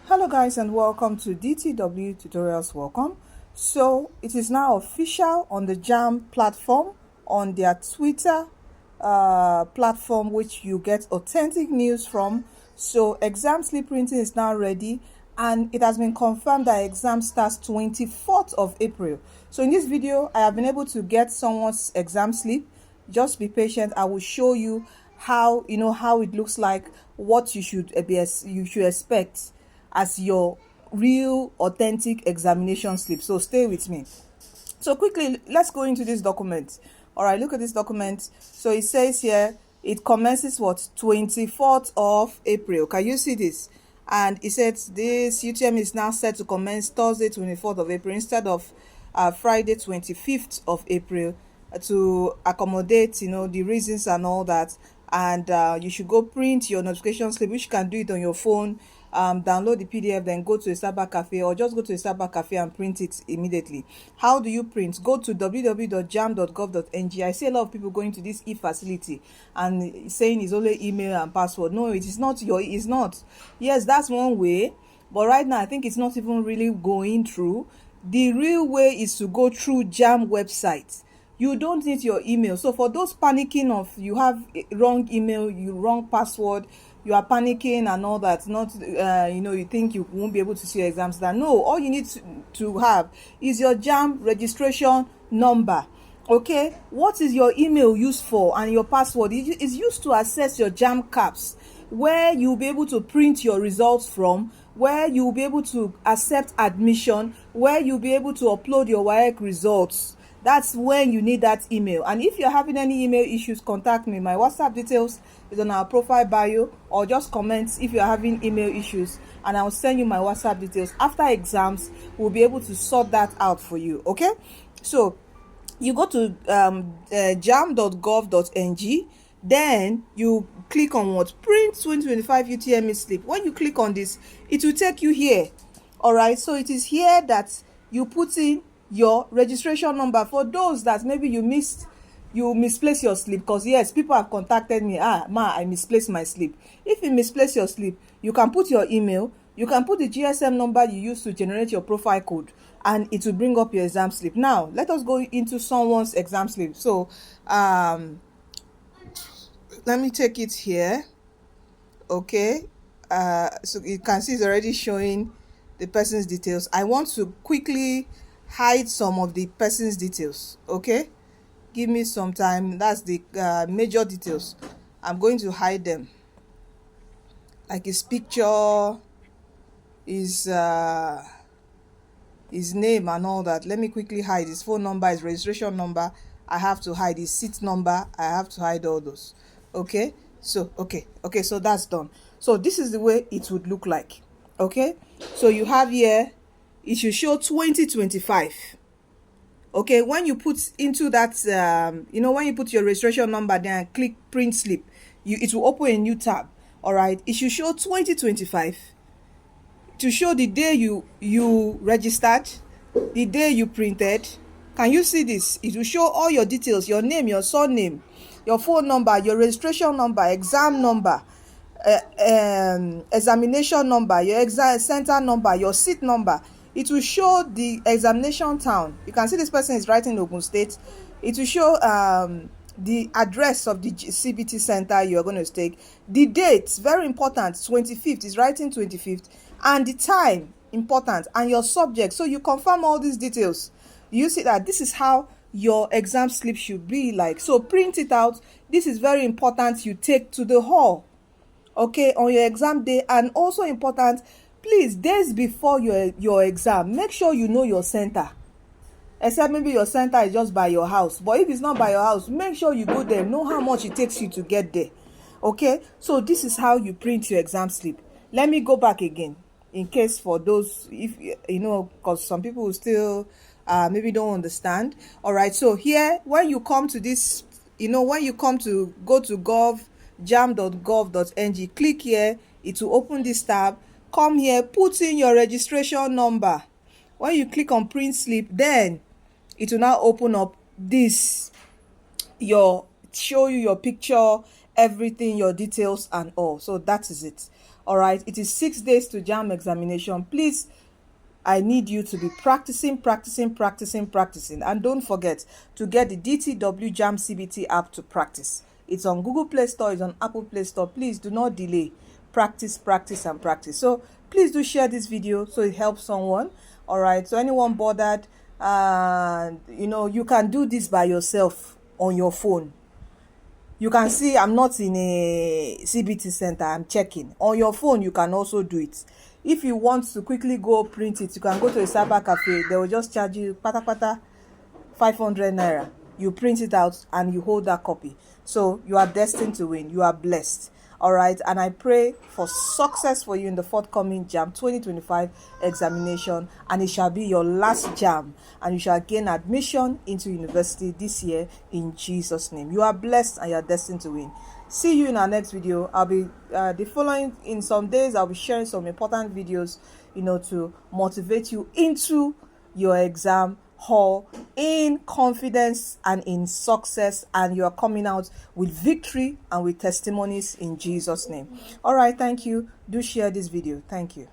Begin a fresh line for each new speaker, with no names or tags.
Hello guys and welcome to DTW Tutorials. Welcome. So it is now official on the JAMB platform, on their Twitter platform, which you get authentic news from. So exam slip printing is now ready, and it has been confirmed that exam starts 24th of April. So in this video I have been able to get someone's exam slip. Just be patient. I will show you how how it looks like, what you should expect as your real authentic examination slip. So stay with me. So quickly, let's go into this document. All right, look at this document. So it says here it commences what, 24th of April. Can you see this? And it says this UTM is now set to commence Thursday 24th of April instead of Friday 25th of April, to accommodate the reasons and all that. And you should go print your notification slip, which you can do it on your phone. Download the PDF, then go to a cyber cafe, or just go to a cyber cafe and print it immediately. How do you print? Go to www.jamb.gov.ng. I see a lot of people going to this e-facility and saying it's only email and password. No, it is not. It's not. Yes, that's one way, but right now I think it's not even really going through. The real way is to go through JAMB website. You don't need your email. So for those panicking of you have wrong email, wrong password, you are panicking and all that, not you think you won't be able to see your exams, that no, all you need to have is your JAMB registration number. Okay, what is your email used for? And your password is used to access your JAMB caps, where you'll be able to print your results from, where you'll be able to accept admission, where you'll be able to upload your WAEC results. That's when you need that email. And if you're having any email issues, contact me. My WhatsApp details is on our profile bio, or just comment if you're having email issues and I'll send you my WhatsApp details. After exams, we'll be able to sort that out for you. Okay, so you go to jamb.gov.ng, then you click on what, print 2025 UTME slip. When you click on this, it will take you here. All right, so it is here that you put in your registration number. For those that maybe you misplace your slip, because yes, people have contacted me, I misplaced my slip. If you misplace your slip, you can put your email, you can put the GSM number you use to generate your profile code, and it will bring up your exam slip. Now let us go into someone's exam slip. So let me take it here. Okay, so you can see it's already showing the person's details. I want to quickly hide some of the person's details. Okay, give me some time. That's the major details. I'm going to hide them, like his picture, his name and all that. Let me quickly hide his phone number, his registration number. I have to hide his seat number. I have to hide all those. Okay, so okay, so that's done. So this is the way it would look like. Okay, so you have here, it should show 2025. Okay, when you put into that when you put your registration number there and click print slip, it will open a new tab. All right, it should show 2025 to show the day you registered, the day you printed. Can you see this? It will show all your details: your name, your surname, your phone number, your registration number, exam number, examination number, your exam center number, your seat number. It will show the examination town. You can see this person is writing Ogun State. It will show the address of the CBT center you're going to take, the date, very important, 25th, is writing 25th, and the time, important, and your subject. So you confirm all these details. You see that this is how your exam slip should be like. So print it out. This is very important. You take to the hall, okay, on your exam day. And also important, please, days before your exam, make sure you know your center. Except maybe your center is just by your house, but if it's not by your house, make sure you go there, know how much it takes you to get there. Okay, so this is how you print your exam slip. Let me go back again, in case for those, if because some people will still maybe don't understand. All right, so here, when you come to this, when you come to go to jamb.gov.ng, click here, it will open this tab. Come here, put in your registration number. When you click on print slip, then it will now open up this, show you your picture, everything, your details and all. So that is it. All right, it is 6 days to JAMB examination. Please, I need you to be practicing. And don't forget to get the DTW JAMB CBT app to practice. It's on Google Play Store, it's on Apple Play Store. Please do not delay. Practice. So please do share this video so it helps someone. All right, so anyone bothered, you can do this by yourself on your phone. You can see I'm not in a CBT center, I'm checking. On your phone, you can also do it. If you want to quickly go print it, you can go to a cyber cafe. They will just charge you 500 naira. You print it out and you hold that copy. So you are destined to win. You are blessed. All right, and I pray for success for you in the forthcoming JAMB 2025 examination, and it shall be your last JAMB, and you shall gain admission into university this year in Jesus' name. You are blessed and you are destined to win. See you in our next video. I'll be in some days I'll be sharing some important videos, to motivate you into your exam hall in confidence and in success, and you are coming out with victory and with testimonies in Jesus' name. All right, thank you. Do share this video. Thank you.